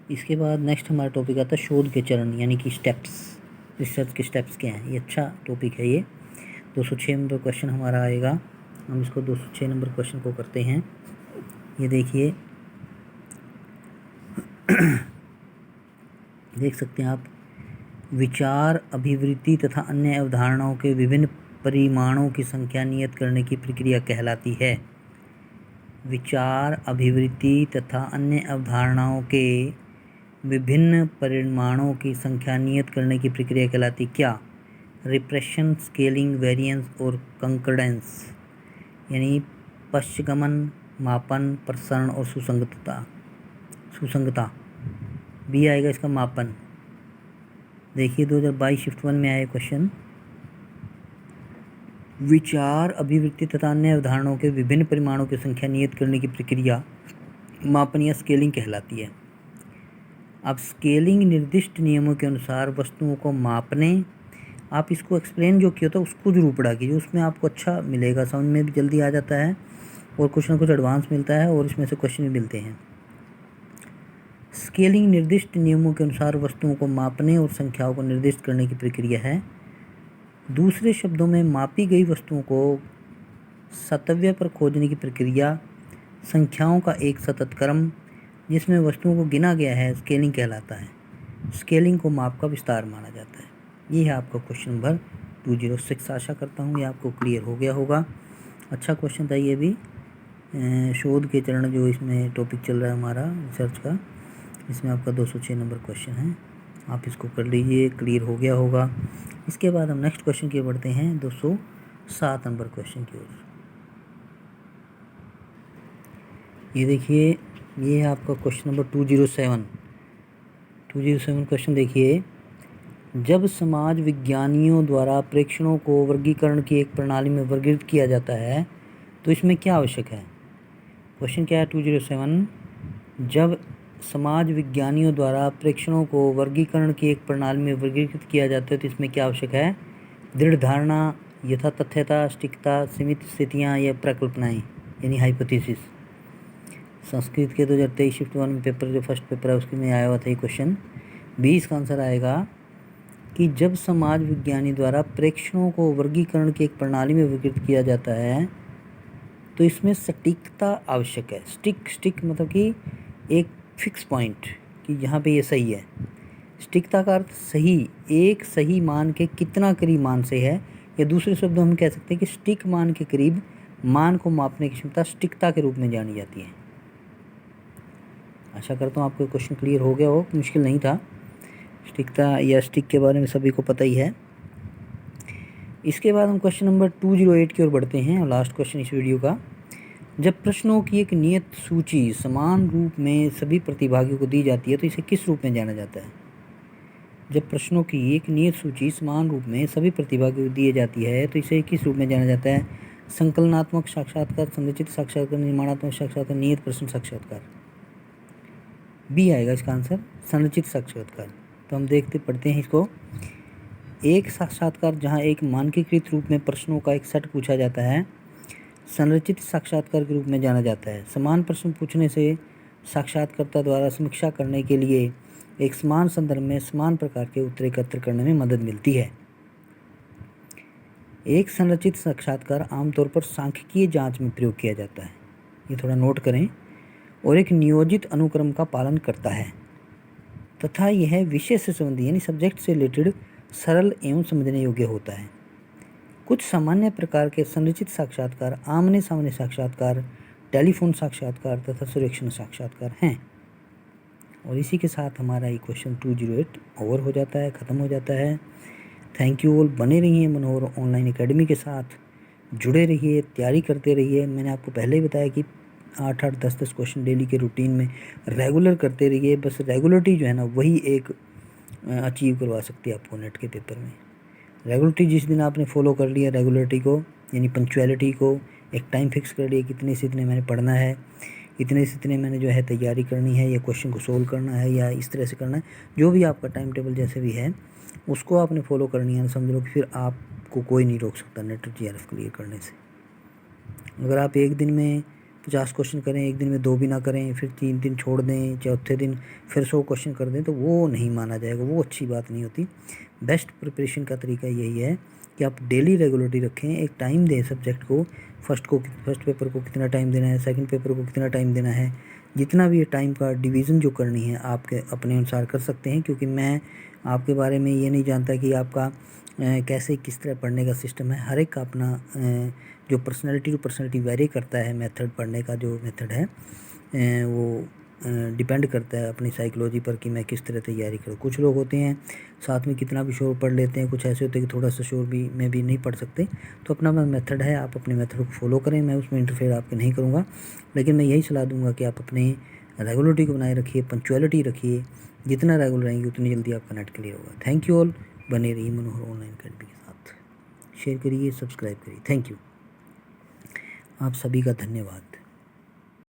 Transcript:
इसके बाद नेक्स्ट हमारा टॉपिक आता है शोध के चरण यानी कि स्टेप्स, रिसर्च के स्टेप्स क्या हैं। ये अच्छा टॉपिक है। ये 206 नंबर क्वेश्चन हमारा आएगा। हम इसको 206 नंबर क्वेश्चन को करते हैं। ये देखिए, देख सकते हैं आप, विचार, अभिवृत्ति तथा अन्य अवधारणाओं के विभिन्न परिमाणों की संख्या नियत करने की प्रक्रिया कहलाती है। विचार, अभिवृत्ति तथा अन्य अवधारणाओं के विभिन्न परिमाणों की संख्या नियत करने की प्रक्रिया कहलाती क्या? रिप्रेशन, स्केलिंग, वेरिएंस और कंकर्डेंस, यानी पश्चगमन, मापन, प्रसरण और सुसंगतता। बी आएगा इसका मापन। देखिए 2022 शिफ्ट 1 में आया क्वेश्चन, विचार, अभिवृत्ति तथा अन्य अवधारणाओं के विभिन्न परिमाणों की संख्या नियत करने की प्रक्रिया मापन या स्केलिंग कहलाती है। अब स्केलिंग निर्दिष्ट नियमों के अनुसार वस्तुओं को मापने, आप इसको एक्सप्लेन जो किया था उसको जरूर पढ़ा कीजिए, उसमें आपको अच्छा मिलेगा, समझ में भी जल्दी आ जाता है और कुछ ना कुछ एडवांस मिलता है और इसमें से क्वेश्चन भी मिलते हैं। स्केलिंग निर्दिष्ट नियमों के अनुसार वस्तुओं को मापने और संख्याओं को निर्दिष्ट करने की प्रक्रिया है। दूसरे शब्दों में, मापी गई वस्तुओं को सतव्य पर खोजने की प्रक्रिया संख्याओं का एक सतत क्रम जिसमें वस्तुओं को गिना गया है स्केलिंग कहलाता है। स्केलिंग को माप का विस्तार माना जाता है। ये है आपका क्वेश्चन नंबर 206। आशा करता हूँ ये आपको क्लियर हो गया होगा। अच्छा क्वेश्चन था ये भी। शोध के चरण जो इसमें टॉपिक चल रहा है हमारा रिसर्च का, इसमें आपका 206 नंबर क्वेश्चन है। आप इसको कर लीजिए, क्लियर हो गया होगा। इसके बाद हम नेक्स्ट क्वेश्चन की बढ़ते हैं 207 नंबर क्वेश्चन की ओर। ये देखिए, ये है आपका क्वेश्चन नंबर 207 क्वेश्चन। देखिए, जब समाज विज्ञानियों द्वारा प्रेक्षणों को वर्गीकरण की एक प्रणाली में वर्गीकृत किया जाता है तो इसमें क्या आवश्यक है? क्वेश्चन क्या है 207, जब समाज विज्ञानियों द्वारा प्रेक्षणों को वर्गीकरण की एक प्रणाली में वर्गीकृत किया जाता है तो इसमें क्या आवश्यक है? दृढ़ धारणा, यथा तथ्यता, सटीकता, सीमित स्थितियाँ या प्रकल्पनाएँ यानी हाइपोथेसिस। संस्कृत के 2023 शिफ्ट 1 में पेपर जो फर्स्ट पेपर है उसके में आया हुआ था ये क्वेश्चन। 20 का आंसर आएगा कि जब समाज विज्ञानी द्वारा प्रेक्षणों को वर्गीकरण की एक प्रणाली में वर्गीकृत किया जाता है तो इसमें सटीकता आवश्यक है। स्टिक मतलब कि एक फिक्स पॉइंट कि यहाँ पे ये सही है। सटीकता का अर्थ सही, एक सही मान के कितना करीब मान से है, या दूसरे शब्दों में हम कह सकते हैं कि सटीक मान के करीब मान को मापने की क्षमता सटीकता के रूप में जानी जाती है। आशा करता हूँ आपको क्वेश्चन क्लियर हो गया हो, मुश्किल नहीं था। सटीकता या स्टिक के बारे में सभी को पता ही है। इसके बाद हम क्वेश्चन नंबर 208 की ओर बढ़ते हैं और लास्ट क्वेश्चन इस वीडियो का। जब प्रश्नों की एक नियत सूची समान रूप में सभी प्रतिभागियों को दी जाती है तो इसे किस रूप में जाना जाता है? जब प्रश्नों की एक नियत सूची समान रूप में सभी प्रतिभागियों को दी जाती है तो इसे किस रूप में जाना जाता है? संकलनात्मक साक्षात्कार, संरचित साक्षात्कार, निर्माणात्मक साक्षात्कार, नियत प्रश्न साक्षात्कार। बी आएगा इसका आंसर, संरचित साक्षात्कार। तो हम पढ़ते हैं इसको। एक साक्षात्कार जहां एक मानकीकृत रूप में प्रश्नों का एक सेट पूछा जाता है संरचित साक्षात्कार के रूप में जाना जाता है। समान प्रश्न पूछने से साक्षात्कारकर्ता द्वारा समीक्षा करने के लिए एक समान संदर्भ में समान प्रकार के उत्तर एकत्र करने में मदद मिलती है। एक संरचित साक्षात्कार आमतौर पर सांख्यिकीय जांच में प्रयोग किया जाता है, ये थोड़ा नोट करें, और एक नियोजित अनुक्रम का पालन करता है तथा यह विषय से संबंधी यानी सब्जेक्ट से रिलेटेड सरल एवं समझने योग्य होता है। कुछ सामान्य प्रकार के संरचित साक्षात्कार आमने सामने साक्षात्कार, टेलीफोन साक्षात्कार तथा सर्वेक्षण साक्षात्कार हैं। और इसी के साथ हमारा ये क्वेश्चन 208 ओवर हो जाता है, ख़त्म हो जाता है। Thank you all. बने रहिए मनोहर ऑनलाइन एकेडमी के साथ, जुड़े रहिए, तैयारी करते रहिए। मैंने आपको पहले ही बताया कि 8-8, 10-10 क्वेश्चन डेली के रूटीन में रेगुलर करते रहिए। बस रेगुलरिटी जो है ना वही एक अचीव करवा सकती है आपको नेट के पेपर में। रेगुलरिटी जिस दिन आपने फॉलो कर लिया, रेगुलरिटी को यानी पंक्चुअलिटी को, एक टाइम फिक्स कर लिया कितने से इतने मैंने पढ़ना है, इतने से इतने मैंने जो है तैयारी करनी है या क्वेश्चन को सोल्व करना है या इस तरह से करना है, जो भी आपका टाइम टेबल जैसे भी है उसको आपने फॉलो करनी है। समझ लो कि फिर आपको कोई नहीं रोक सकता नेट GRF क्लियर करने से। अगर आप एक दिन में 50 क्वेश्चन करें, एक दिन में 2 भी ना करें, फिर 3 दिन छोड़ दें, चौथे दिन फिर 100 क्वेश्चन कर दें, तो वो नहीं माना जाएगा, वो अच्छी बात नहीं होती। बेस्ट प्रिपरेशन का तरीका यही है कि आप डेली रेगुलरिटी रखें, एक टाइम दें सब्जेक्ट को। फर्स्ट पेपर को कितना टाइम देना है, सेकंड पेपर को कितना टाइम देना है, जितना भी टाइम का डिवीज़न जो करनी है आपके अपने अनुसार कर सकते हैं, क्योंकि मैं आपके बारे में ये नहीं जानता कि आपका कैसे किस तरह पढ़ने का सिस्टम है। हर एक का अपना जो पर्सनैलिटी टू पर्सनैलिटी वेरी करता है, मेथड पढ़ने का जो मेथड है वो डिपेंड करता है अपनी साइकोलॉजी पर कि मैं किस तरह तैयारी करूँ। कुछ लोग होते हैं साथ में कितना भी शोर पढ़ लेते हैं, कुछ ऐसे होते हैं कि थोड़ा सा शोर भी में भी नहीं पढ़ सकते। तो अपना मेथड है, आप अपने मेथड को फॉलो करें, मैं उसमें इंटरफेयर आपके नहीं करूँगा, लेकिन मैं यही सलाह दूँगा कि आप अपने रेगुलरिटी को बनाए रखिए, पंक्चुअलिटी रखिए। जितना रेगुलर रहेंगे उतनी जल्दी आपका नेट क्लियर होगा। Thank you all. बने रहिए मनोहर ऑनलाइन अकेडमी के साथ। शेयर करिए, सब्सक्राइब करिए। थैंक यू, आप सभी का धन्यवाद।